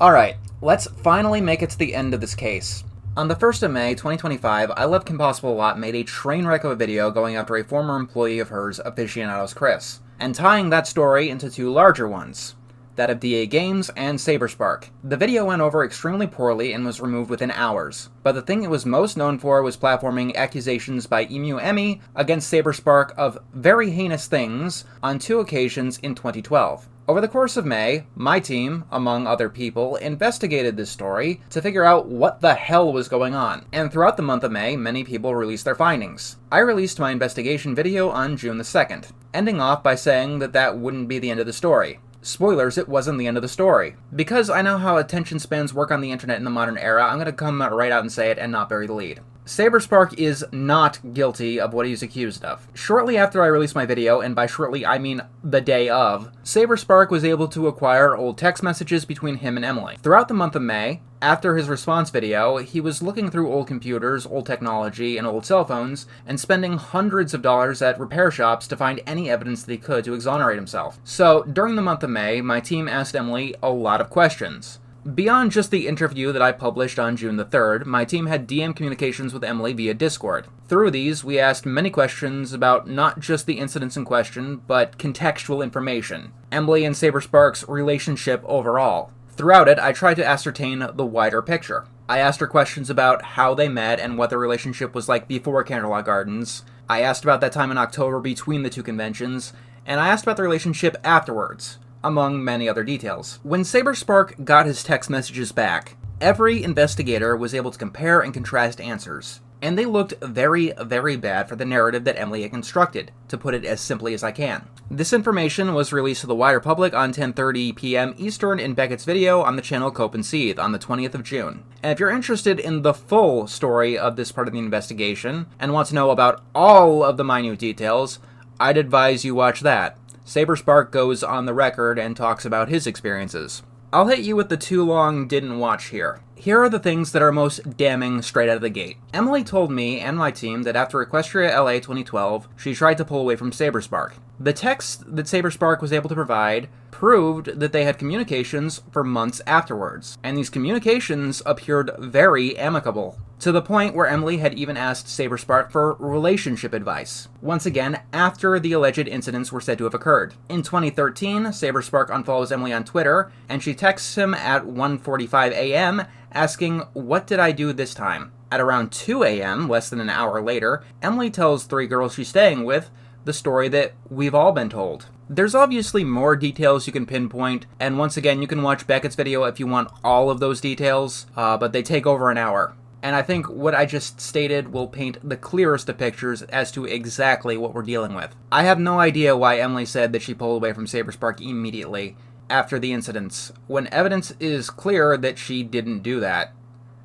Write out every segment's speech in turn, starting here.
Alright, let's finally make it to the end of this case. On the 1st of May, 2025, I Love Kim Possible a Lot made a train wreck of a video going after a former employee of hers, Aficionados Chris, and tying that story into two larger ones, that of DA Games and Saberspark. The video went over extremely poorly and was removed within hours, but the thing it was most known for was platforming accusations by Emu Emmy against Saberspark of very heinous things on 2 occasions in 2012. Over the course of May, my team, among other people, investigated this story to figure out what the hell was going on. And throughout the month of May, many people released their findings. I released my investigation video on June the 2nd, ending off by saying that that wouldn't be the end of the story. Spoilers, it wasn't the end of the story. Because I know how attention spans work on the internet in the modern era, I'm gonna come right out and say it and not bury the lead. Saberspark is not guilty of what he's accused of. Shortly after I released my video, and by shortly I mean the day of, Saberspark was able to acquire old text messages between him and Emily. Throughout the month of May, after his response video, he was looking through old computers, old technology, and old cell phones, and spending hundreds of dollars at repair shops to find any evidence that he could to exonerate himself. So, during the month of May, my team asked Emily a lot of questions. Beyond just the interview that I published on June the 3rd, my team had DM communications with Emily via Discord. Through these, we asked many questions about not just the incidents in question, but contextual information, Emily and Saberspark's relationship overall. Throughout it, I tried to ascertain the wider picture. I asked her questions about how they met and what their relationship was like before Candlelight Gardens. I asked about that time in October between the two conventions, and I asked about the relationship afterwards, among many other details. When Saberspark got his text messages back, every investigator was able to compare and contrast answers, and they looked very, very bad for the narrative that Emily had constructed, to put it as simply as I can. This information was released to the wider public on 10:30 p.m. Eastern in Beckett's video on the channel Cope and Seethe on the 20th of June. And if you're interested in the full story of this part of the investigation, and want to know about all of the minute details, I'd advise you watch that. Saberspark goes on the record and talks about his experiences. I'll hit you with the too long didn't watch here. Here are the things that are most damning straight out of the gate. Emily told me and my team that after Equestria LA 2012, she tried to pull away from Saberspark. The text that Saberspark was able to provide proved that they had communications for months afterwards, and these communications appeared very amicable, to the point where Emily had even asked Saberspark for relationship advice, once again after the alleged incidents were said to have occurred. In 2013, Saberspark unfollows Emily on Twitter, and she texts him at 1:45 a.m. asking, "What did I do this time?" At around 2 a.m., less than an hour later, Emily tells 3 girls she's staying with the story that we've all been told. There's obviously more details you can pinpoint, and once again, you can watch Beckett's video if you want all of those details, but they take over an hour. And I think what I just stated will paint the clearest of pictures as to exactly what we're dealing with. I have no idea why Emily said that she pulled away from Saberspark immediately after the incidents, when evidence is clear that she didn't do that.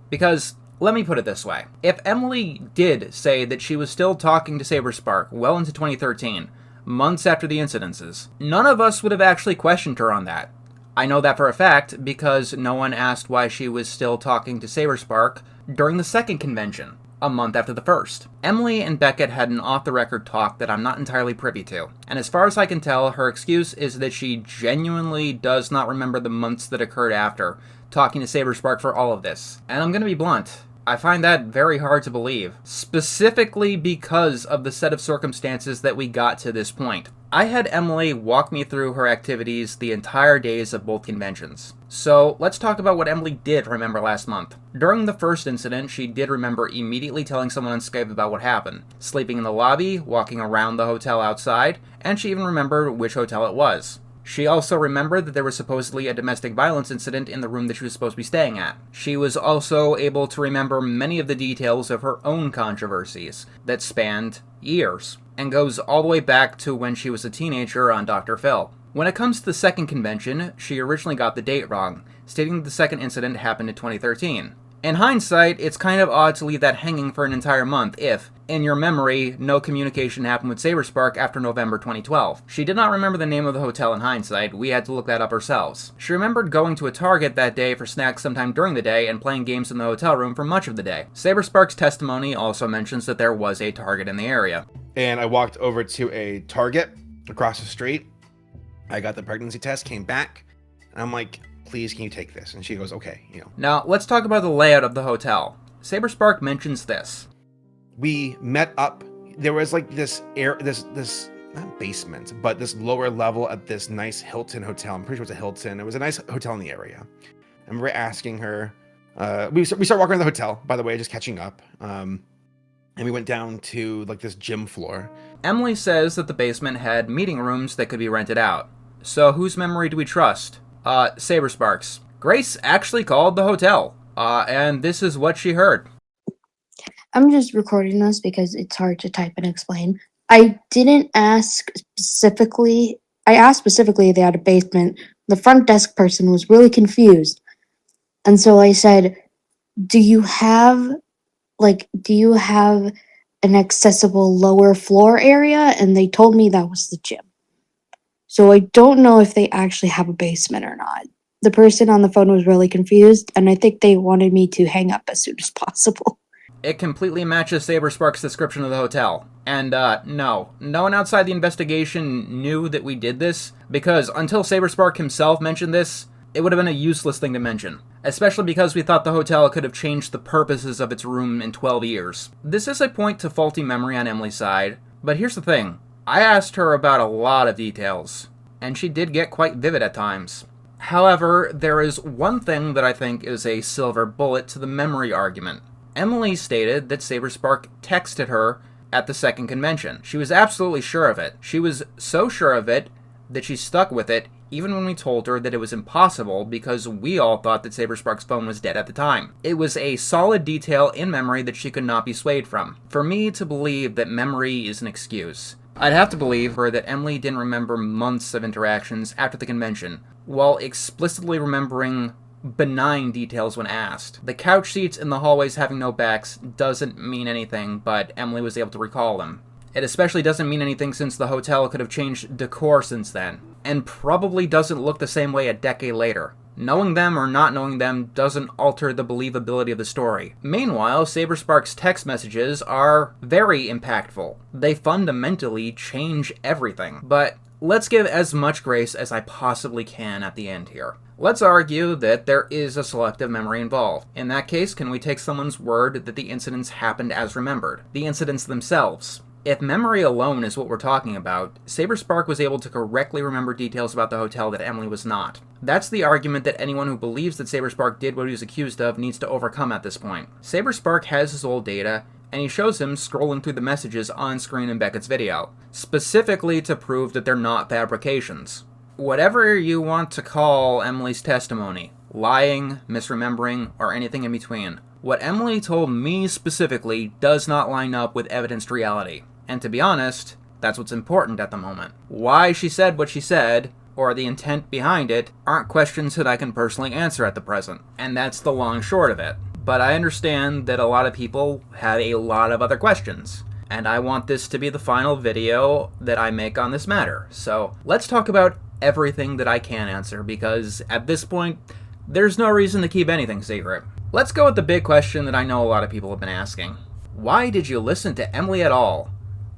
Because, let me put it this way. If Emily did say that she was still talking to Saberspark well into 2013, months after the incidences, none of us would have actually questioned her on that. I know that for a fact because no one asked why she was still talking to Saberspark during the second convention, a month after the first. Emily and Beckett had an off-the-record talk that I'm not entirely privy to, and as far as I can tell, her excuse is that she genuinely does not remember the months that occurred after talking to Saberspark for all of this. And I'm gonna be blunt, I find that very hard to believe, specifically because of the set of circumstances that we got to this point. I had Emily walk me through her activities the entire days of both conventions. So let's talk about what Emily did remember last month. During the first incident, she did remember immediately telling someone on Skype about what happened, sleeping in the lobby, walking around the hotel outside, and she even remembered which hotel it was. She also remembered that there was supposedly a domestic violence incident in the room that she was supposed to be staying at. She was also able to remember many of the details of her own controversies that spanned years, and goes all the way back to when she was a teenager on Dr. Phil. When it comes to the second convention, she originally got the date wrong, stating the second incident happened in 2013. In hindsight, it's kind of odd to leave that hanging for an entire month if, in your memory, no communication happened with Saberspark after November 2012. She did not remember the name of the hotel in hindsight, we had to look that up ourselves. She remembered going to a Target that day for snacks sometime during the day and playing games in the hotel room for much of the day. Saberspark's testimony also mentions that there was a Target in the area. And I walked over to a Target across the street. I got the pregnancy test, came back, and I'm like, Please, can you take this? And she goes, okay, you know. Now, let's talk about the layout of the hotel. Saberspark mentions this. We met up. There was like this this not basement, but this lower level at this nice Hilton hotel. I'm pretty sure it's a Hilton. It was a nice hotel in the area. And we're asking her. We start walking around the hotel, by the way, just catching up. And we went down to like this gym floor. Emily says that the basement had meeting rooms that could be rented out. So whose memory do we trust? Saberspark's. Grace actually called the hotel. And this is what she heard. I'm just recording this because it's hard to type and explain. I didn't ask specifically. I asked specifically if they had a basement. The front desk person was really confused. And so I said, do you have an accessible lower floor area? And they told me that was the gym. So I don't know if they actually have a basement or not. The person on the phone was really confused, and I think they wanted me to hang up as soon as possible. It completely matches Saberspark's description of the hotel. And, no one outside the investigation knew that we did this, because until Saberspark himself mentioned this, it would have been a useless thing to mention. Especially because we thought the hotel could have changed the purposes of its room in 12 years. This is a point to faulty memory on Emily's side, but here's the thing. I asked her about a lot of details, and she did get quite vivid at times. However, there is one thing that I think is a silver bullet to the memory argument. Emily stated that Saberspark texted her at the second convention. She was absolutely sure of it. She was so sure of it that she stuck with it even when we told her that it was impossible because we all thought that Saberspark's phone was dead at the time. It was a solid detail in memory that she could not be swayed from. For me to believe that memory is an excuse, I'd have to believe her that Emily didn't remember months of interactions after the convention, while explicitly remembering benign details when asked. The couch seats in the hallways having no backs doesn't mean anything, but Emily was able to recall them. It especially doesn't mean anything since the hotel could have changed decor since then, and probably doesn't look the same way a decade later. Knowing them or not knowing them doesn't alter the believability of the story. Meanwhile, Saberspark's text messages are very impactful. They fundamentally change everything. But let's give as much grace as I possibly can at the end here. Let's argue that there is a selective memory involved. In that case, can we take someone's word that the incidents happened as remembered? The incidents themselves. If memory alone is what we're talking about, Saberspark was able to correctly remember details about the hotel that Emily was not. That's the argument that anyone who believes that Saberspark did what he was accused of needs to overcome at this point. Saberspark has his old data, and he shows him scrolling through the messages on screen in Beckett's video, specifically to prove that they're not fabrications. Whatever you want to call Emily's testimony, lying, misremembering, or anything in between, what Emily told me specifically does not line up with evidenced reality. And to be honest, that's what's important at the moment. Why she said what she said, or the intent behind it, aren't questions that I can personally answer at the present. And that's the long short of it. But I understand that a lot of people have a lot of other questions. And I want this to be the final video that I make on this matter. So let's talk about everything that I can answer, because at this point, there's no reason to keep anything secret. Let's go with the big question that I know a lot of people have been asking. Why did you listen to Emily at all?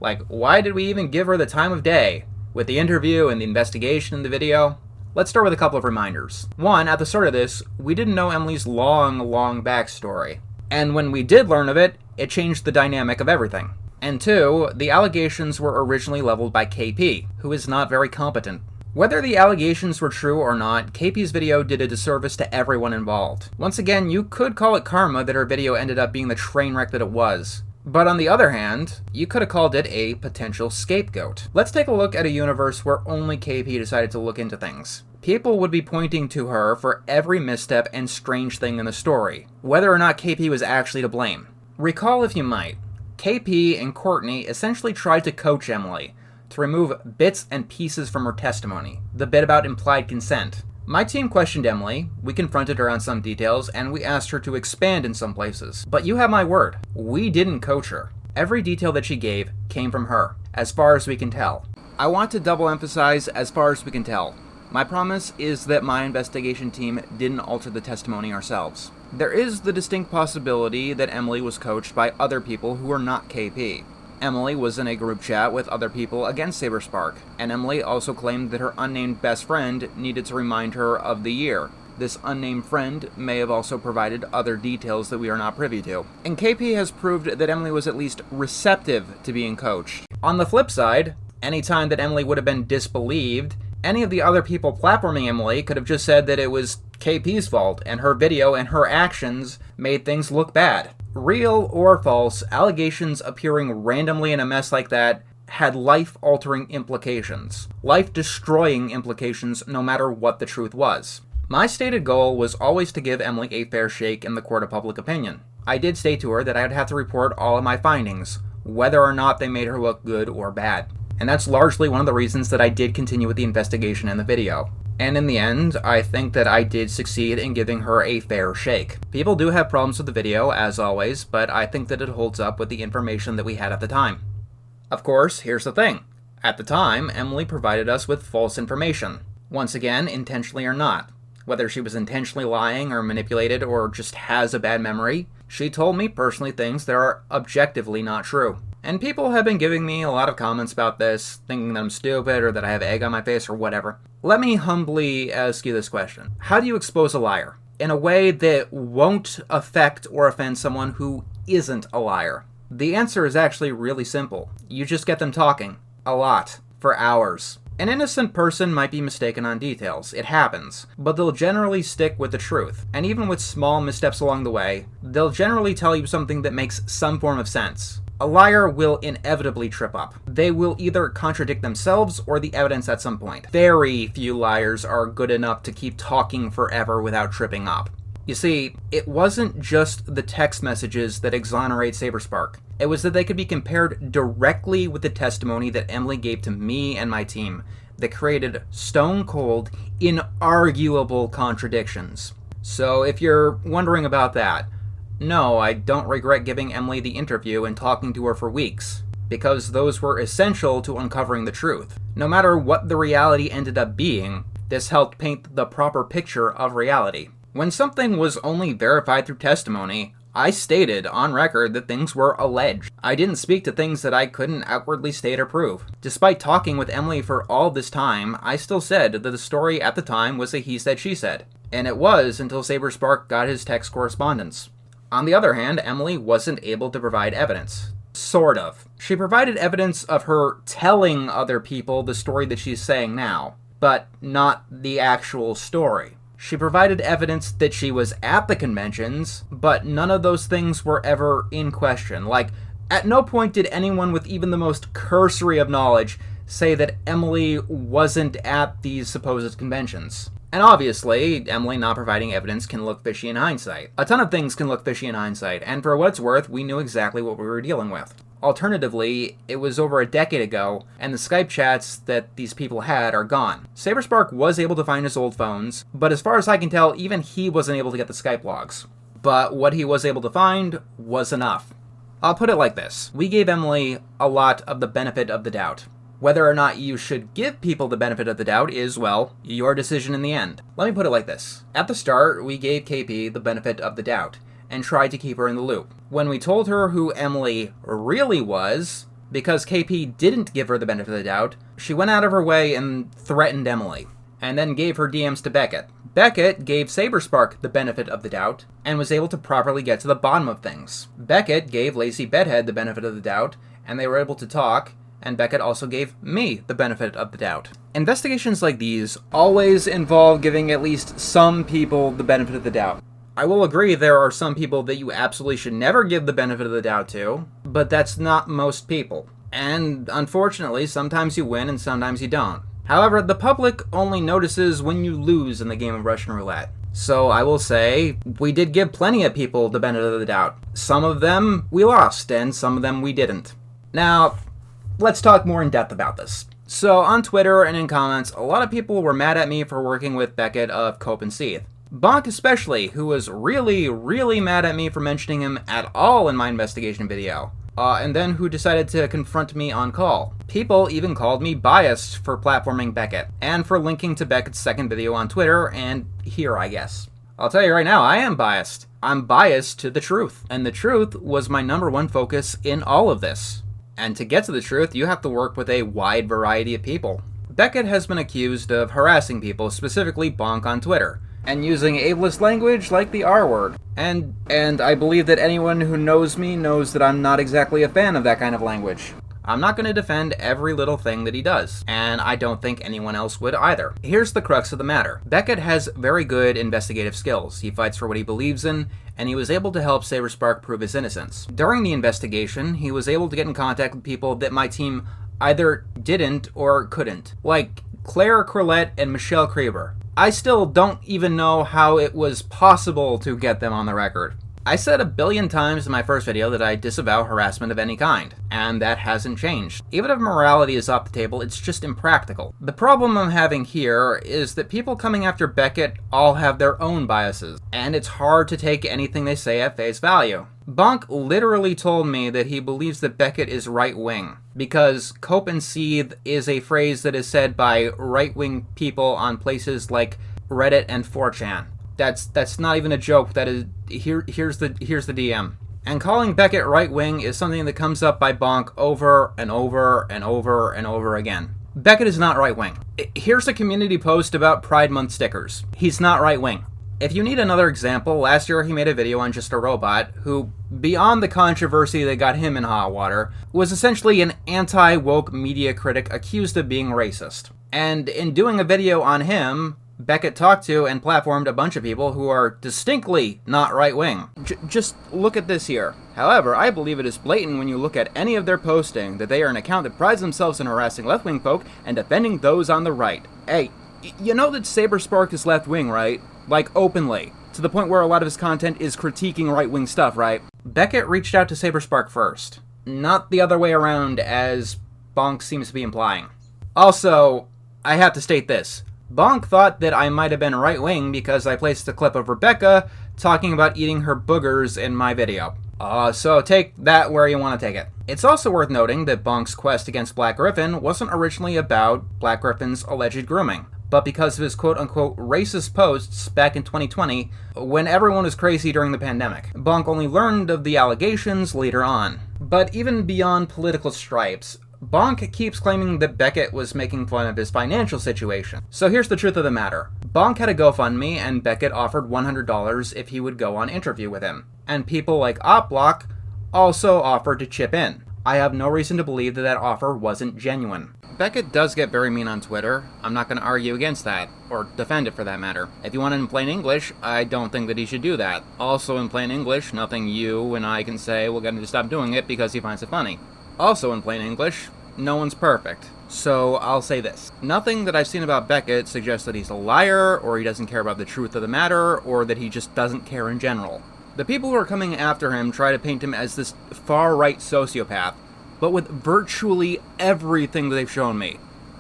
Like, why did we even give her the time of day? With the interview and the investigation and the video? Let's start with a couple of reminders. One, at the start of this, we didn't know Emily's long backstory. And when we did learn of it, it changed the dynamic of everything. And two, the allegations were originally leveled by KP, who is not very competent. Whether the allegations were true or not, KP's video did a disservice to everyone involved. Once again, you could call it karma that her video ended up being the train wreck that it was. But on the other hand, you could have called it a potential scapegoat. Let's take a look at a universe where only KP decided to look into things. People would be pointing to her for every misstep and strange thing in the story, whether or not KP was actually to blame. Recall, if you might, KP and Courtney essentially tried to coach Emily to remove bits and pieces from her testimony, the bit about implied consent. My team questioned Emily, we confronted her on some details, and we asked her to expand in some places. But you have my word, we didn't coach her. Every detail that she gave came from her, as far as we can tell. I want to double emphasize, as far as we can tell. My promise is that my investigation team didn't alter the testimony ourselves. There is the distinct possibility that Emily was coached by other people who are not KP. Emily was in a group chat with other people against Saberspark, and Emily also claimed that her unnamed best friend needed to remind her of the year. This unnamed friend may have also provided other details that we are not privy to. And KP has proved that Emily was at least receptive to being coached. On the flip side, any time that Emily would have been disbelieved, any of the other people platforming Emily could have just said that it was KP's fault, and her video and her actions made things look bad. Real or false, allegations appearing randomly in a mess like that had life-altering implications. Life-destroying implications no matter what the truth was. My stated goal was always to give Emily a fair shake in the court of public opinion. I did state to her that I would have to report all of my findings, whether or not they made her look good or bad. And that's largely one of the reasons that I did continue with the investigation in the video. And in the end, I think that I did succeed in giving her a fair shake. People do have problems with the video, as always, but I think that it holds up with the information that we had at the time. Of course, here's the thing. At the time, Emily provided us with false information. Once again, intentionally or not. Whether she was intentionally lying or manipulated or just has a bad memory, she told me personally things that are objectively not true. And people have been giving me a lot of comments about this, thinking that I'm stupid or that I have egg on my face or whatever. Let me humbly ask you this question. How do you expose a liar? In a way that won't affect or offend someone who isn't a liar? The answer is actually really simple. You just get them talking. A lot. For hours. An innocent person might be mistaken on details. It happens. But they'll generally stick with the truth. And even with small missteps along the way, they'll generally tell you something that makes some form of sense. A liar will inevitably trip up. They will either contradict themselves or the evidence at some point. Very few liars are good enough to keep talking forever without tripping up. You see, it wasn't just the text messages that exonerate Saberspark. It was that they could be compared directly with the testimony that Emily gave to me and my team that created stone-cold, inarguable contradictions. So if you're wondering about that, no, I don't regret giving Emily the interview and talking to her for weeks, because those were essential to uncovering the truth. No matter what the reality ended up being, this helped paint the proper picture of reality. When something was only verified through testimony, I stated on record that things were alleged. I didn't speak to things that I couldn't outwardly state or prove. Despite talking with Emily for all this time, I still said that the story at the time was a he said she said. And it was until Saberspark got his text correspondence. On the other hand, Emily wasn't able to provide evidence. Sort of. She provided evidence of her telling other people the story that she's saying now, but not the actual story. She provided evidence that she was at the conventions, but none of those things were ever in question. Like, at no point did anyone with even the most cursory of knowledge say that Emily wasn't at these supposed conventions. And obviously, Emily not providing evidence can look fishy in hindsight. A ton of things can look fishy in hindsight, and for what it's worth, we knew exactly what we were dealing with. Alternatively, it was over a decade ago, and the Skype chats that these people had are gone. Saberspark was able to find his old phones, but as far as I can tell, even he wasn't able to get the Skype logs. But what he was able to find was enough. I'll put it like this. We gave Emily a lot of the benefit of the doubt. Whether or not you should give people the benefit of the doubt is, well, your decision in the end. Let me put it like this. At the start, we gave KP the benefit of the doubt, and tried to keep her in the loop. When we told her who Emily really was, because KP didn't give her the benefit of the doubt, she went out of her way and threatened Emily, and then gave her DMs to Beckett. Beckett gave Saberspark the benefit of the doubt, and was able to properly get to the bottom of things. Beckett gave Lazy Bedhead the benefit of the doubt, and they were able to talk, and Beckett also gave me the benefit of the doubt. Investigations like these always involve giving at least some people the benefit of the doubt. I will agree there are some people that you absolutely should never give the benefit of the doubt to, but that's not most people. And unfortunately, sometimes you win and sometimes you don't. However, the public only notices when you lose in the game of Russian roulette. So I will say, we did give plenty of people the benefit of the doubt. Some of them we lost, and some of them we didn't. Now, let's talk more in depth about this. So on Twitter and in comments, a lot of people were mad at me for working with Beckett of Cope and Seethe. Bonk especially, who was really mad at me for mentioning him at all in my investigation video, and then who decided to confront me on call. People even called me biased for platforming Beckett, and for linking to Beckett's second video on Twitter, and here, I guess. I'll tell you right now, I am biased. I'm biased to the truth, and the truth was my #1 focus in all of this. And to get to the truth, you have to work with a wide variety of people. Beckett has been accused of harassing people, specifically Bonk on Twitter, and using ableist language like the R word. And I believe that anyone who knows me knows that I'm not exactly a fan of that kind of language. I'm not going to defend every little thing that he does, and I don't think anyone else would either. Here's the crux of the matter. Beckett has very good investigative skills. He fights for what he believes in, and he was able to help Saberspark prove his innocence. During the investigation, he was able to get in contact with people that my team either didn't or couldn't, like Claire Corlett and Michelle Kreber. I still don't even know how it was possible to get them on the record. I said a billion times in my first video that I disavow harassment of any kind, and that hasn't changed. Even if morality is off the table, it's just impractical. The problem I'm having here is that people coming after Beckett all have their own biases, and it's hard to take anything they say at face value. Bonk literally told me that he believes that Beckett is right-wing, because cope and seethe is a phrase that is said by right-wing people on places like Reddit and 4chan. That's not even a joke. That is here's the DM. And calling Beckett right wing is something that comes up by Bonk over and over and over and over again. Beckett is not right wing. Here's a community post about Pride Month stickers. He's not right wing. If you need another example, last year he made a video on Just a Robot, who, beyond the controversy that got him in hot water, was essentially an anti-woke media critic accused of being racist. And in doing a video on him, Beckett talked to and platformed a bunch of people who are distinctly not right-wing. Just look at this here. However, I believe it is blatant when you look at any of their posting that they are an account that prides themselves in harassing left-wing folk and defending those on the right. Hey, you know that Saberspark is left-wing, right? Like, openly. To the point where a lot of his content is critiquing right-wing stuff, right? Beckett reached out to Saberspark first. Not the other way around, as Bonk seems to be implying. Also, I have to state this. Bonk thought that I might have been right-wing because I placed a clip of Rebecca talking about eating her boogers in my video. So take that where you want to take it. It's also worth noting that Bonk's quest against Black Griffin wasn't originally about Black Griffin's alleged grooming, but because of his quote-unquote racist posts back in 2020, when everyone was crazy during the pandemic. Bonk only learned of the allegations later on. But even beyond political stripes, Bonk keeps claiming that Beckett was making fun of his financial situation. So here's the truth of the matter. Bonk had a GoFundMe, and Beckett offered $100 if he would go on interview with him. And people like OpBlock also offered to chip in. I have no reason to believe that that offer wasn't genuine. Beckett does get very mean on Twitter. I'm not going to argue against that, or defend it for that matter. If you want it in plain English, I don't think that he should do that. Also in plain English, nothing you and I can say will get him to stop doing it because he finds it funny. Also in plain English, no one's perfect. So I'll say this. Nothing that I've seen about Beckett suggests that he's a liar, or he doesn't care about the truth of the matter, or that he just doesn't care in general. The people who are coming after him try to paint him as this far-right sociopath, but with virtually everything that they've shown me.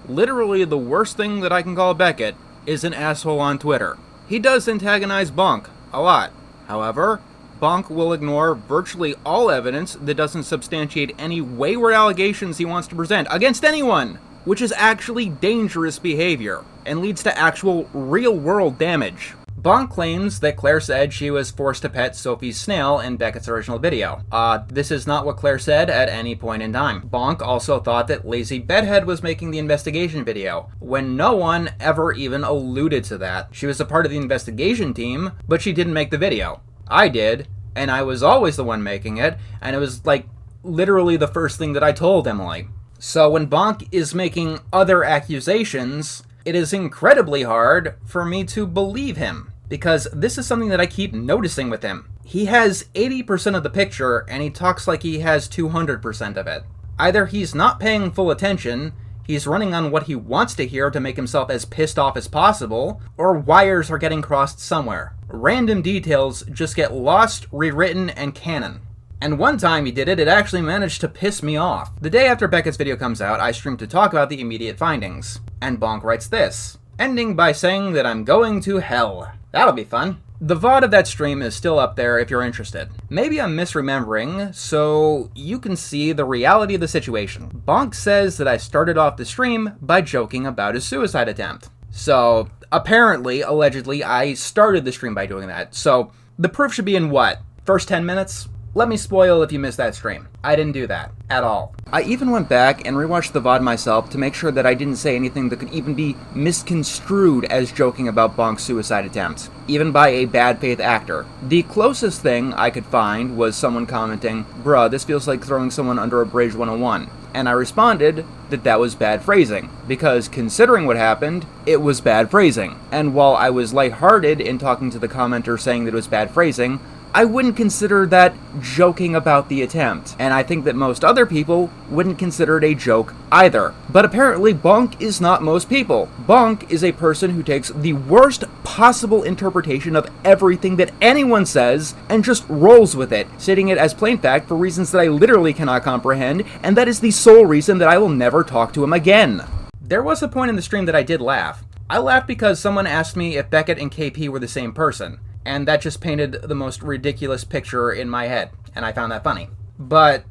Literally the worst thing that I can call Beckett is an asshole on Twitter. He does antagonize Bonk a lot. However, Bonk will ignore virtually all evidence that doesn't substantiate any wayward allegations he wants to present against anyone, which is actually dangerous behavior and leads to actual real-world damage. Bonk claims that Claire said she was forced to pet Sophie's snail in Beckett's original video. This is not what Claire said at any point in time. Bonk also thought that Lazy Bedhead was making the investigation video, when no one ever even alluded to that. She was a part of the investigation team, but she didn't make the video. I did, and I was always the one making it, and it was like literally the first thing that I told Emily. So when Bonk is making other accusations, it is incredibly hard for me to believe him, because this is something that I keep noticing with him. He has 80% of the picture, and he talks like he has 200% of it. Either he's not paying full attention, he's running on what he wants to hear to make himself as pissed off as possible, or wires are getting crossed somewhere. Random details just get lost, rewritten, and canon. And one time he did it, it actually managed to piss me off. The day after Beckett's video comes out, I stream to talk about the immediate findings. And Bonk writes this, ending by saying that I'm going to hell. That'll be fun. The VOD of that stream is still up there if you're interested. Maybe I'm misremembering, so you can see the reality of the situation. Bonk says that I started off the stream by joking about his suicide attempt. So, apparently, allegedly, I started the stream by doing that. So, the proof should be in what? First 10 minutes? Let me spoil if you missed that stream. I didn't do that. At all. I even went back and rewatched the VOD myself to make sure that I didn't say anything that could even be misconstrued as joking about Bonk's suicide attempt, even by a bad faith actor. The closest thing I could find was someone commenting, "Bruh, this feels like throwing someone under a bridge 101." And I responded that that was bad phrasing, because considering what happened, it was bad phrasing. And while I was lighthearted in talking to the commenter saying that it was bad phrasing, I wouldn't consider that joking about the attempt, and I think that most other people wouldn't consider it a joke either. But apparently Bonk is not most people. Bonk is a person who takes the worst possible interpretation of everything that anyone says and just rolls with it, stating it as plain fact for reasons that I literally cannot comprehend, and that is the sole reason that I will never talk to him again. There was a point in the stream that I did laugh. I laughed because someone asked me if Beckett and KP were the same person, and that just painted the most ridiculous picture in my head, and I found that funny. But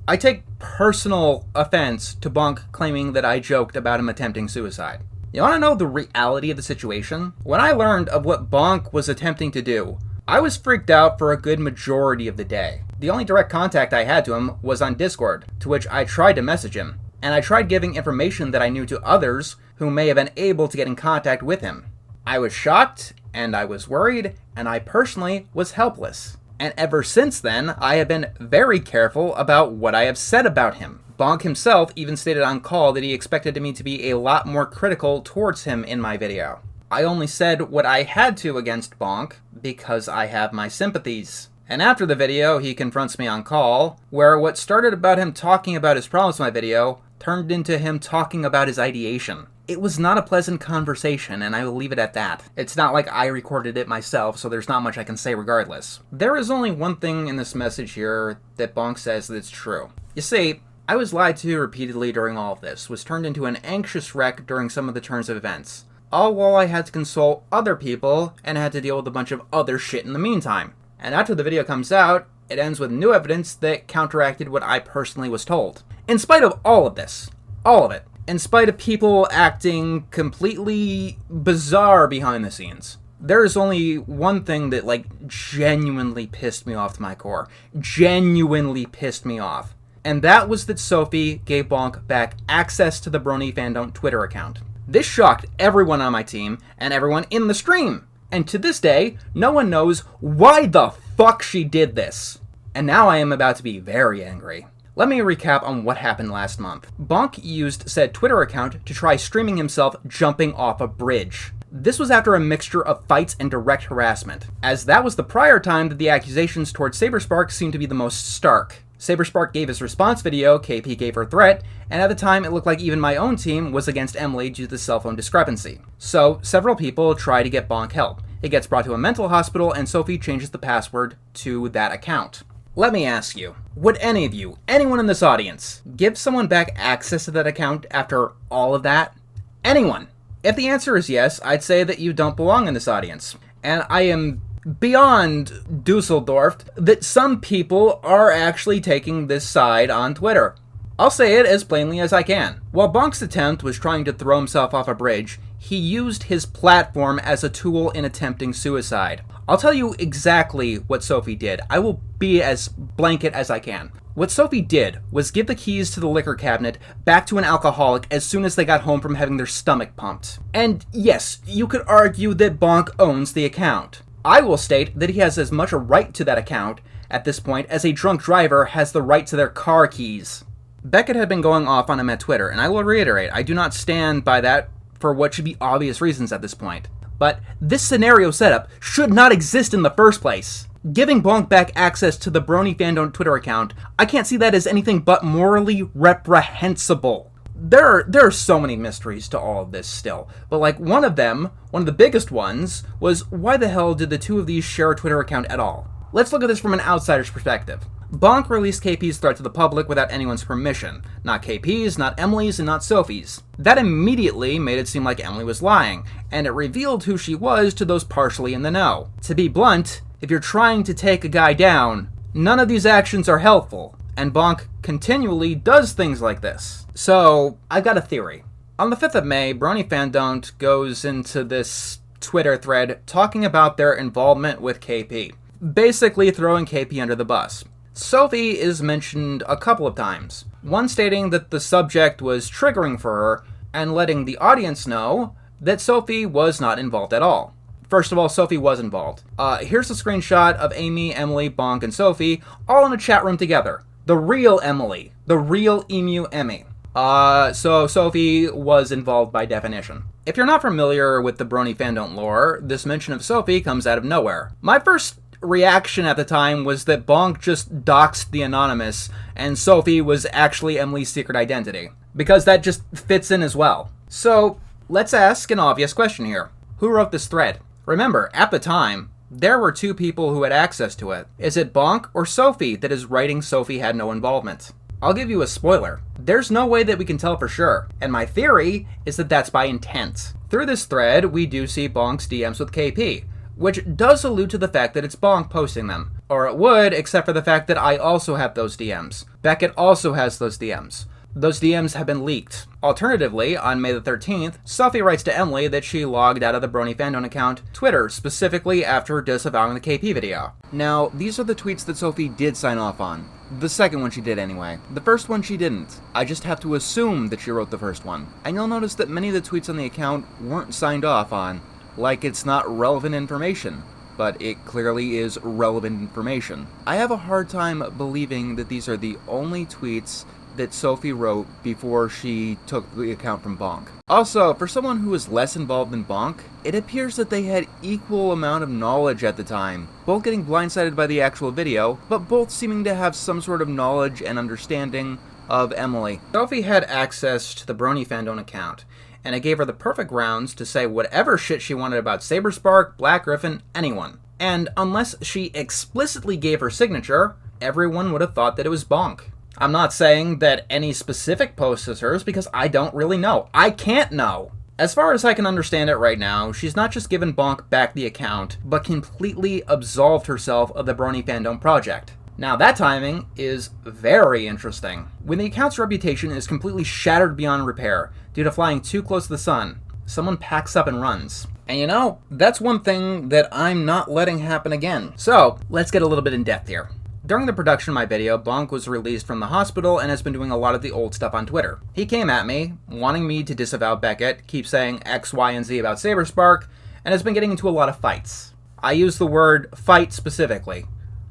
I take personal offense to Bonk claiming that I joked about him attempting suicide. You want to know the reality of the situation? When I learned of what Bonk was attempting to do, I was freaked out for a good majority of the day. The only direct contact I had to him was on Discord, to which I tried to message him, and I tried giving information that I knew to others who may have been able to get in contact with him. I was shocked, and I was worried, and I personally was helpless. And ever since then, I have been very careful about what I have said about him. Bonk himself even stated on call that he expected me to be a lot more critical towards him in my video. I only said what I had to against Bonk because I have my sympathies. And after the video, he confronts me on call, where what started about him talking about his problems in my video turned into him talking about his ideation. It was not a pleasant conversation, and I will leave it at that. It's not like I recorded it myself, so there's not much I can say regardless. There is only one thing in this message here that Bonk says that's true. You see, I was lied to repeatedly during all of this, was turned into an anxious wreck during some of the turns of events, all while I had to console other people and had to deal with a bunch of other shit in the meantime. And after the video comes out, it ends with new evidence that counteracted what I personally was told. In spite of all of this, all of it, in spite of people acting completely bizarre behind the scenes, there is only one thing that, genuinely pissed me off to my core. Genuinely pissed me off. And that was that Sophie gave Bonk back access to the Brony Fandom Twitter account. This shocked everyone on my team and everyone in the stream. And to this day, no one knows why the fuck she did this. And now I am about to be very angry. Let me recap on what happened last month. Bonk used said Twitter account to try streaming himself jumping off a bridge. This was after a mixture of fights and direct harassment, as that was the prior time that the accusations towards Saberspark seemed to be the most stark. Saberspark gave his response video, KP gave her threat, and at the time it looked like even my own team was against Emily due to the cell phone discrepancy. So several people try to get Bonk help. It gets brought to a mental hospital and Sophie changes the password to that account. Let me ask you, would any of you, anyone in this audience, give someone back access to that account after all of that? Anyone? If the answer is yes, I'd say that you don't belong in this audience. And I am beyond Dusseldorf that some people are actually taking this side on Twitter. I'll say it as plainly as I can. While Bonk's attempt was trying to throw himself off a bridge, he used his platform as a tool in attempting suicide. I'll tell you exactly what Sophie did. I will be as blanket as I can. What Sophie did was give the keys to the liquor cabinet back to an alcoholic as soon as they got home from having their stomach pumped. And yes, you could argue that Bonk owns the account. I will state that he has as much a right to that account at this point as a drunk driver has the right to their car keys. Beckett had been going off on him at Twitter, and I will reiterate, I do not stand by that for what should be obvious reasons at this point. But this scenario setup should not exist in the first place. Giving Bonk back access to the Brony Fandom Twitter account, I can't see that as anything but morally reprehensible. There are so many mysteries to all of this still, but one of the biggest ones, was why the hell did the two of these share a Twitter account at all? Let's look at this from an outsider's perspective. Bonk released KP's threat to the public without anyone's permission. Not KP's, not Emily's, and not Sophie's. That immediately made it seem like Emily was lying, and it revealed who she was to those partially in the know. To be blunt, if you're trying to take a guy down, none of these actions are helpful, and Bonk continually does things like this. So, I've got a theory. On the 5th of May, Brony Fandom goes into this Twitter thread talking about their involvement with KP. Basically throwing KP under the bus. Sophie is mentioned a couple of times. One stating that the subject was triggering for her, and letting the audience know that Sophie was not involved at all. First of all, Sophie was involved. Here's a screenshot of Amy, Emily, Bonk, and Sophie all in a chat room together. The real Emily. The real Emu Emmy. So Sophie was involved by definition. If you're not familiar with the Brony fandom lore, this mention of Sophie comes out of nowhere. My first reaction at the time was that Bonk just doxed the anonymous, and Sophie was actually Emily's secret identity. Because that just fits in as well. So, let's ask an obvious question here. Who wrote this thread? Remember, at the time, there were two people who had access to it. Is it Bonk or Sophie that is writing Sophie had no involvement? I'll give you a spoiler. There's no way that we can tell for sure, and my theory is that that's by intent. Through this thread, we do see Bonk's DMs with KP, which does allude to the fact that it's Bonk posting them. Or it would, except for the fact that I also have those DMs. Beckett also has those DMs. Those DMs have been leaked. Alternatively, on May the 13th, Sophie writes to Emily that she logged out of the Brony fandom account Twitter, specifically after disavowing the KP video. Now, these are the tweets that Sophie did sign off on. The second one she did anyway. The first one she didn't. I just have to assume that she wrote the first one. And you'll notice that many of the tweets on the account weren't signed off on, like it's not relevant information. But it clearly is relevant information. I have a hard time believing that these are the only tweets that Sophie wrote before she took the account from Bonk. Also, for someone who was less involved than Bonk, it appears that they had equal amount of knowledge at the time, both getting blindsided by the actual video, but both seeming to have some sort of knowledge and understanding of Emily. Sophie had access to the Brony fandom account, and it gave her the perfect grounds to say whatever shit she wanted about Saberspark, Black Griffin, anyone. And unless she explicitly gave her signature, everyone would have thought that it was Bonk. I'm not saying that any specific post is hers because I don't really know. I can't know. As far as I can understand it right now, she's not just given Bonk back the account, but completely absolved herself of the Brony fandom project. Now that timing is very interesting. When the account's reputation is completely shattered beyond repair due to flying too close to the sun, someone packs up and runs. And you know, that's one thing that I'm not letting happen again. So, let's get a little bit in depth here. During the production of my video, Bonk was released from the hospital and has been doing a lot of the old stuff on Twitter. He came at me, wanting me to disavow Beckett, keep saying X, Y, and Z about Saberspark, and has been getting into a lot of fights. I use the word fight specifically.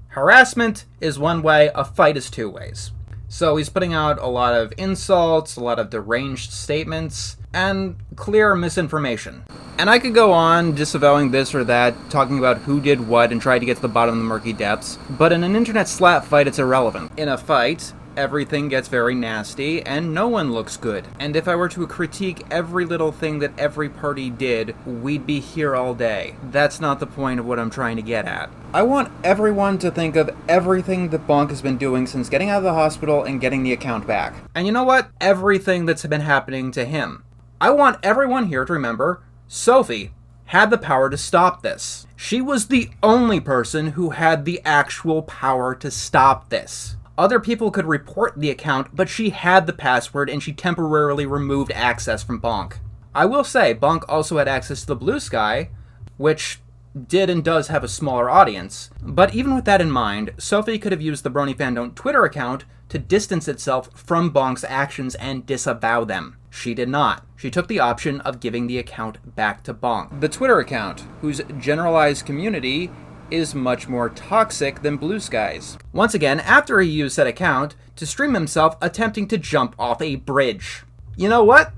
Harassment is one way, a fight is two ways. So he's putting out a lot of insults, a lot of deranged statements, and clear misinformation. And I could go on disavowing this or that, talking about who did what and try to get to the bottom of the murky depths, but in an internet slap fight it's irrelevant. In a fight, everything gets very nasty and no one looks good. And if I were to critique every little thing that every party did, we'd be here all day. That's not the point of what I'm trying to get at. I want everyone to think of everything that Bonk has been doing since getting out of the hospital and getting the account back. And you know what? Everything that's been happening to him. I want everyone here to remember Sophie had the power to stop this. She was the only person who had the actual power to stop this. Other people could report the account, but she had the password and she temporarily removed access from Bonk. I will say, Bonk also had access to the Blue Sky, which did and does have a smaller audience. But even with that in mind, Sophie could have used the Brony fandom Twitter account to distance itself from Bonk's actions and disavow them. She did not. She took the option of giving the account back to Bonk. The Twitter account, whose generalized community is much more toxic than Blue Sky's. Once again, after he used said account to stream himself attempting to jump off a bridge. You know what?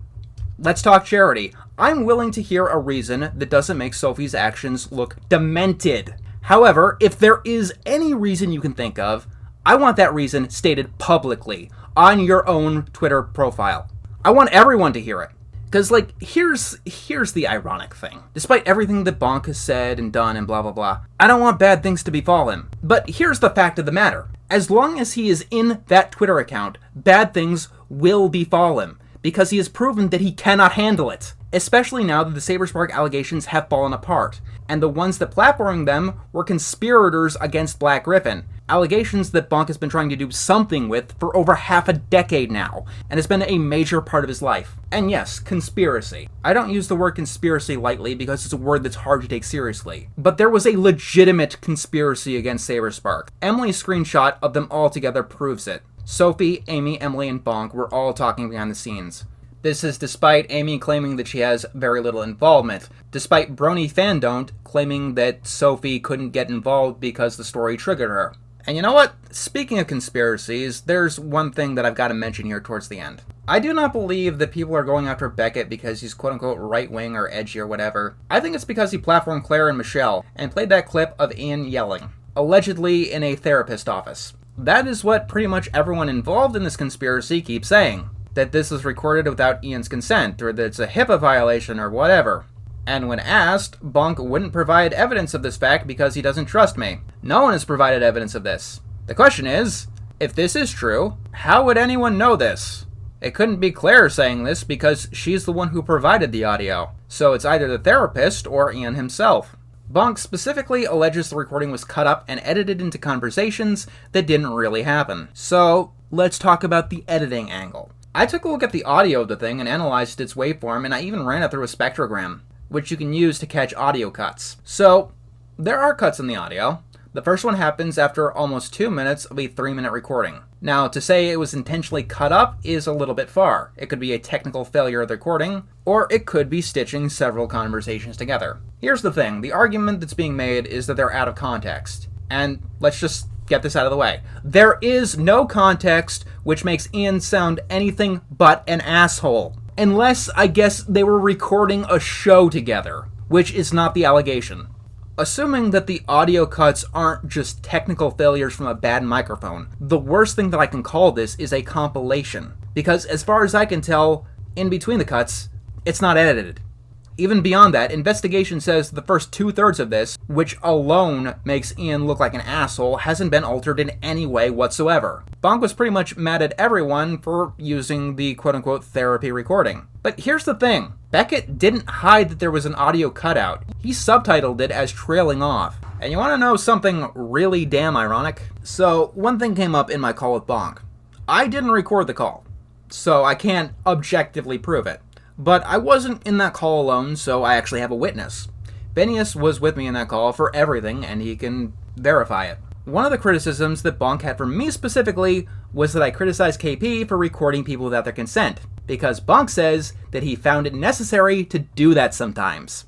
Let's talk charity. I'm willing to hear a reason that doesn't make Sophie's actions look demented. However, if there is any reason you can think of, I want that reason stated publicly on your own Twitter profile. I want everyone to hear it. Because, like, here's the ironic thing. Despite everything that Bonk has said and done and blah blah blah, I don't want bad things to befall him. But here's the fact of the matter. As long as he is in that Twitter account, bad things will befall him. Because he has proven that he cannot handle it. especially now that the Saberspark allegations have fallen apart, and the ones that platformed them were conspirators against Black Griffin, allegations that Bonk has been trying to do something with for over half a decade now, and has been a major part of his life. And yes, conspiracy. I don't use the word conspiracy lightly because it's a word that's hard to take seriously. But there was a legitimate conspiracy against Saberspark. Emily's screenshot of them all together proves it. Sophie, Amy, Emily, and Bonk were all talking behind the scenes. This is despite Amy claiming that she has very little involvement, despite Brony Fandon't claiming that Sophie couldn't get involved because the story triggered her. And you know what? Speaking of conspiracies, there's one thing that I've got to mention here towards the end. I do not believe that people are going after Beckett because he's quote-unquote right-wing or edgy or whatever. I think it's because he platformed Claire and Michelle and played that clip of Ian yelling, allegedly in a therapist office. That is what pretty much everyone involved in this conspiracy keeps saying, that this was recorded without Ian's consent, or that it's a HIPAA violation or whatever. And when asked, Bonk wouldn't provide evidence of this fact because he doesn't trust me. No one has provided evidence of this. The question is, if this is true, how would anyone know this? It couldn't be Claire saying this because she's the one who provided the audio. So it's either the therapist or Ian himself. Bonk specifically alleges the recording was cut up and edited into conversations that didn't really happen. So let's talk about the editing angle. I took a look at the audio of the thing and analyzed its waveform, and I even ran it through a spectrogram, which you can use to catch audio cuts. So, there are cuts in the audio. The first one happens after almost 2 minutes of a 3-minute recording. Now, to say it was intentionally cut up is a little bit far. It could be a technical failure of the recording, or it could be stitching several conversations together. Here's the thing, the argument that's being made is that they're out of context. And let's just get this out of the way. There is no context which makes Ian sound anything but an asshole. Unless, I guess, they were recording a show together, which is not the allegation. Assuming that the audio cuts aren't just technical failures from a bad microphone, the worst thing that I can call this is a compilation. Because as far as I can tell, in between the cuts, it's not edited. Even beyond that, investigation says the first 2/3 of this, which alone makes Ian look like an asshole, hasn't been altered in any way whatsoever. Bonk was pretty much mad at everyone for using the quote-unquote therapy recording. But here's the thing, Beckett didn't hide that there was an audio cutout. He subtitled it as trailing off. And you want to know something really damn ironic? So, one thing came up in my call with Bonk. I didn't record the call, so I can't objectively prove it. But I wasn't in that call alone, so I actually have a witness. Benius was with me in that call for everything, and he can verify it. One of the criticisms that Bonk had for me specifically was that I criticized KP for recording people without their consent, because Bonk says that he found it necessary to do that sometimes.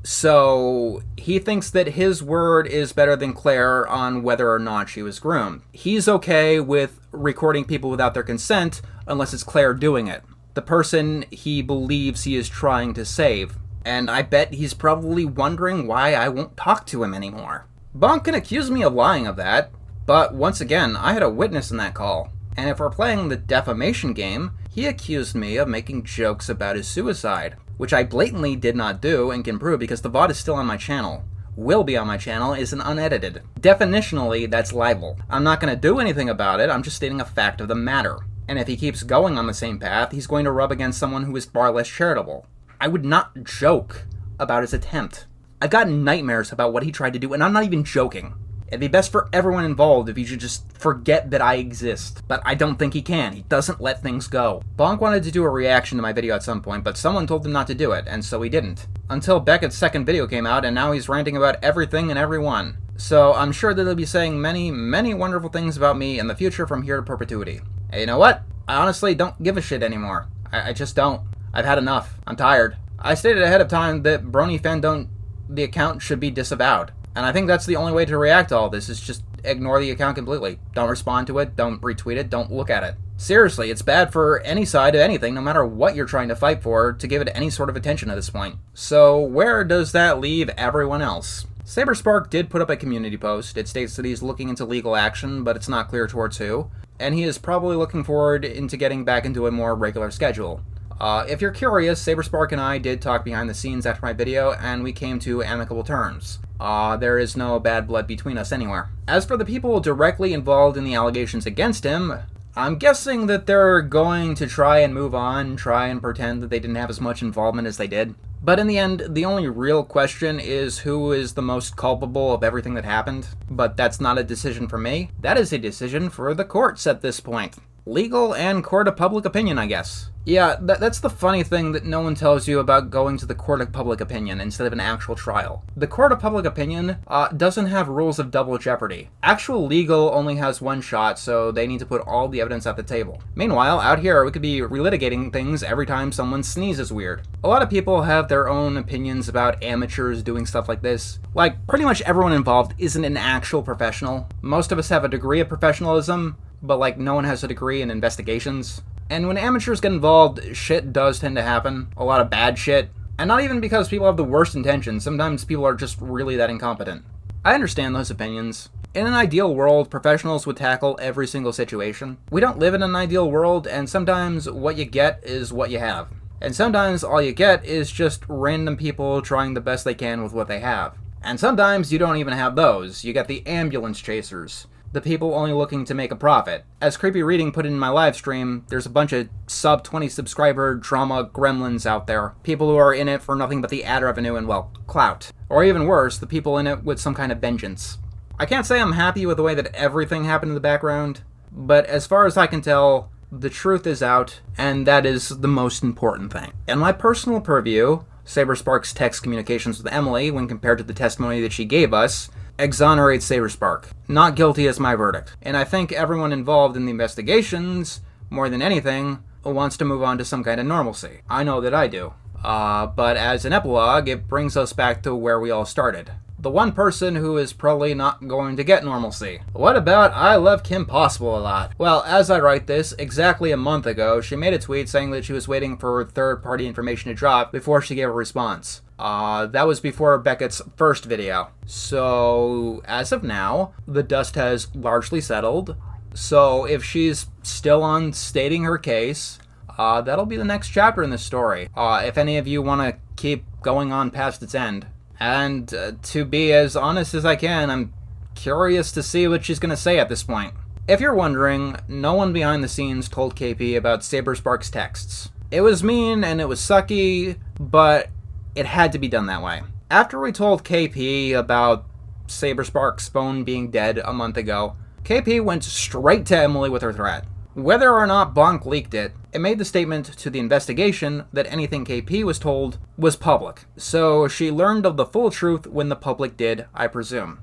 So, he thinks that his word is better than Claire on whether or not she was groomed. He's okay with recording people without their consent, unless it's Claire doing it. The person he believes he is trying to save. And I bet he's probably wondering why I won't talk to him anymore. Bonk can accuse me of lying of that, but once again, I had a witness in that call. And if we're playing the defamation game, he accused me of making jokes about his suicide, which I blatantly did not do and can prove because the VOD is still on my channel. Will be on my channel is an unedited. Definitionally, that's libel. I'm not going to do anything about it, I'm just stating a fact of the matter. And if he keeps going on the same path, he's going to rub against someone who is far less charitable. I would not joke about his attempt. I've got nightmares about what he tried to do, and I'm not even joking. It'd be best for everyone involved if he should just forget that I exist. But I don't think he can. He doesn't let things go. Bonk wanted to do a reaction to my video at some point, but someone told him not to do it, and so he didn't. Until Beckett's second video came out, and now he's ranting about everything and everyone. So I'm sure that he'll be saying many, many wonderful things about me in the future from here to perpetuity. And you know what? I honestly don't give a shit anymore. I just don't. I've had enough. I'm tired. I stated ahead of time that Brony Fandon't, the account should be disavowed. And I think that's the only way to react to all this, is just ignore the account completely. Don't respond to it, don't retweet it, don't look at it. Seriously, it's bad for any side of anything, no matter what you're trying to fight for, to give it any sort of attention at this point. So where does that leave everyone else? Saberspark did put up a community post. It states that he's looking into legal action, but it's not clear towards who. And he is probably looking forward into getting back into a more regular schedule. If you're curious, Saberspark and I did talk behind the scenes after my video, and we came to amicable terms. There is no bad blood between us anywhere. As for the people directly involved in the allegations against him, I'm guessing that they're going to try and move on, try and pretend that they didn't have as much involvement as they did. But in the end, the only real question is who is the most culpable of everything that happened. But that's not a decision for me. That is a decision for the courts at this point. Legal and court of public opinion, I guess. Yeah, that's the funny thing that no one tells you about going to the court of public opinion instead of an actual trial. The court of public opinion doesn't have rules of double jeopardy. Actual legal only has one shot, so they need to put all the evidence at the table. Meanwhile, out here, we could be relitigating things every time someone sneezes weird. A lot of people have their own opinions about amateurs doing stuff like this. Like, pretty much everyone involved isn't an actual professional. Most of us have a degree of professionalism, but like no one has a degree in investigations. And when amateurs get involved, shit does tend to happen. A lot of bad shit. And not even because people have the worst intentions, sometimes people are just really that incompetent. I understand those opinions. In an ideal world, professionals would tackle every single situation. We don't live in an ideal world, and sometimes what you get is what you have. And sometimes all you get is just random people trying the best they can with what they have. And sometimes you don't even have those. You get the ambulance chasers. The people only looking to make a profit. As Creepy Reading put in my live stream, there's a bunch of sub 20 subscriber drama gremlins out there. People who are in it for nothing but the ad revenue and, well, clout. Or even worse, the people in it with some kind of vengeance. I can't say I'm happy with the way that everything happened in the background, but as far as I can tell, the truth is out, and that is the most important thing. In my personal purview, Saberspark's text communications with Emily, when compared to the testimony that she gave us, exonerates Saberspark. Not guilty is my verdict. And I think everyone involved in the investigations, more than anything, wants to move on to some kind of normalcy. I know that I do. But as an epilogue, it brings us back to where we all started. The one person who is probably not going to get normalcy. What about I love Kim Possible a lot? Well, as I write this, exactly a month ago, she made a tweet saying that she was waiting for third-party information to drop before she gave a response. That was before Beckett's first video. So, as of now, the dust has largely settled. So, if she's still on stating her case, that'll be the next chapter in this story. If any of you want to keep going on past its end. And to be as honest as I can, I'm curious to see what she's going to say at this point. If you're wondering, no one behind the scenes told KP about Saberspark's texts. It was mean and it was sucky, but it had to be done that way. After we told KP about Saberspark's phone being dead a month ago, KP went straight to Emily with her threat. Whether or not Bonk leaked it, it made the statement to the investigation that anything KP was told was public. So she learned of the full truth when the public did, I presume.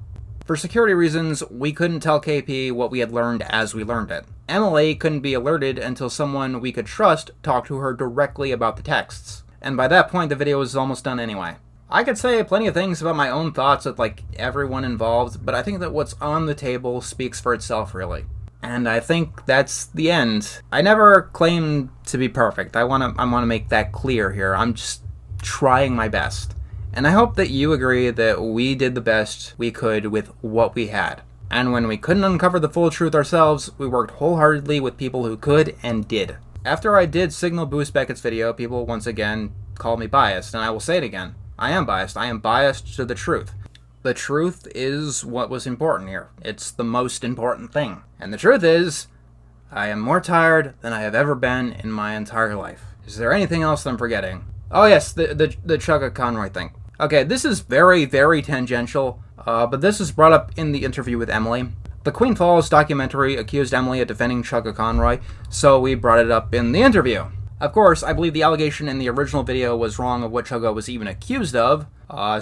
For security reasons, we couldn't tell KP what we had learned as we learned it. Emily couldn't be alerted until someone we could trust talked to her directly about the texts. And by that point, the video was almost done anyway. I could say plenty of things about my own thoughts with everyone involved, but I think that what's on the table speaks for itself, really. And I think that's the end. I never claimed to be perfect. I want to make that clear here. I'm just trying my best. And I hope that you agree that we did the best we could with what we had. And when we couldn't uncover the full truth ourselves, we worked wholeheartedly with people who could and did. After I did signal boost Beckett's video, people once again called me biased, and I will say it again. I am biased. I am biased to the truth. The truth is what was important here. It's the most important thing. And the truth is, I am more tired than I have ever been in my entire life. Is there anything else that I'm forgetting? Oh yes, the Chugga Conroy thing. Okay, this is very, very tangential, but this is brought up in the interview with Emily. The Queen Falls documentary accused Emily of defending Chugga Conroy, so we brought it up in the interview. Of course, I believe the allegation in the original video was wrong of what Chugga was even accused of,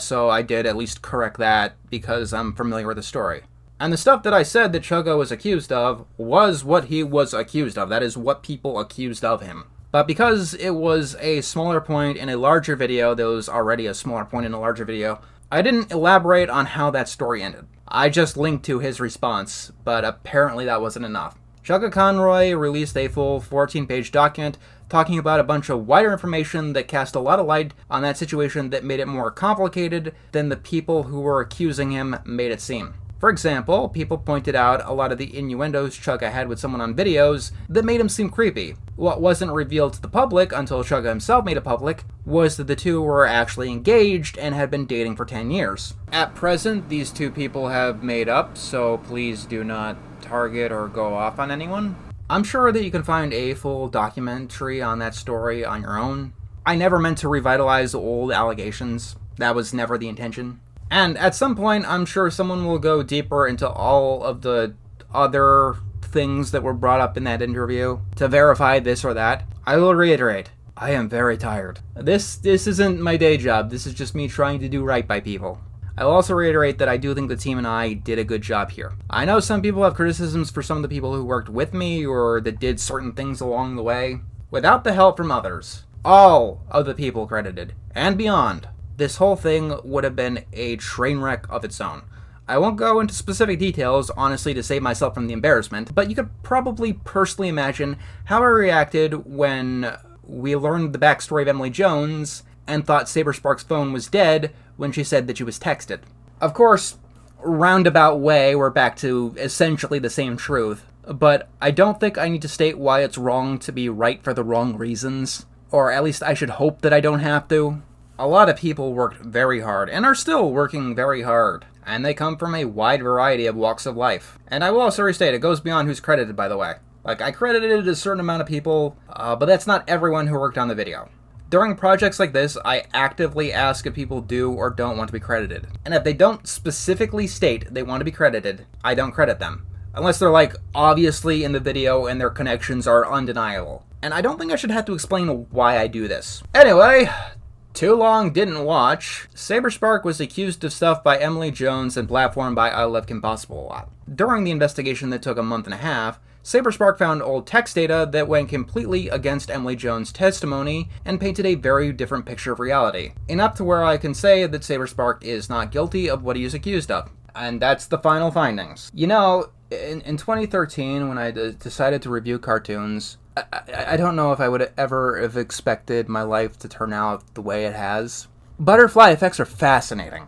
so I did at least correct that because I'm familiar with the story. And the stuff that I said that Chugga was accused of was what he was accused of. That is what people accused of him. But because it was a smaller point in a larger video that was already a smaller point in a larger video, I didn't elaborate on how that story ended. I just linked to his response, but apparently that wasn't enough. Chugga Conroy released a full 14-page document talking about a bunch of wider information that cast a lot of light on that situation that made it more complicated than the people who were accusing him made it seem. For example, people pointed out a lot of the innuendos Chugga had with someone on videos that made him seem creepy. What wasn't revealed to the public until Chugga himself made it public was that the two were actually engaged and had been dating for 10 years. At present, these two people have made up, so please do not target or go off on anyone. I'm sure that you can find a full documentary on that story on your own. I never meant to revitalize old allegations. That was never the intention. And at some point, I'm sure someone will go deeper into all of the other things that were brought up in that interview to verify this or that. I will reiterate, I am very tired. This isn't my day job. This is just me trying to do right by people. I will also reiterate that I do think the team and I did a good job here. I know some people have criticisms for some of the people who worked with me or that did certain things along the way. Without the help from others, all of the people credited, and beyond, this whole thing would have been a train wreck of its own. I won't go into specific details, honestly, to save myself from the embarrassment, but you could probably personally imagine how I reacted when we learned the backstory of Emily Jones and thought Saberspark's phone was dead when she said that she was texted. Of course, roundabout way, we're back to essentially the same truth, but I don't think I need to state why it's wrong to be right for the wrong reasons, or at least I should hope that I don't have to. A lot of people worked very hard, and are still working very hard, and they come from a wide variety of walks of life. And I will also restate, it goes beyond who's credited, by the way. Like, I credited a certain amount of people, but that's not everyone who worked on the video. During projects like this, I actively ask if people do or don't want to be credited. And if they don't specifically state they want to be credited, I don't credit them. Unless they're, like, obviously in the video and their connections are undeniable. And I don't think I should have to explain why I do this. Anyway, too long didn't watch. Saberspark was accused of stuff by Emily Jones and platformed by I Love Kim Possible a lot. During the investigation that took a month and a half, Saberspark found old text data that went completely against Emily Jones' testimony and painted a very different picture of reality. Enough to where I can say that Saberspark is not guilty of what he is accused of. And that's the final findings. You know, in 2013, when I decided to review cartoons, I don't know if I would ever have expected my life to turn out the way it has. Butterfly effects are fascinating.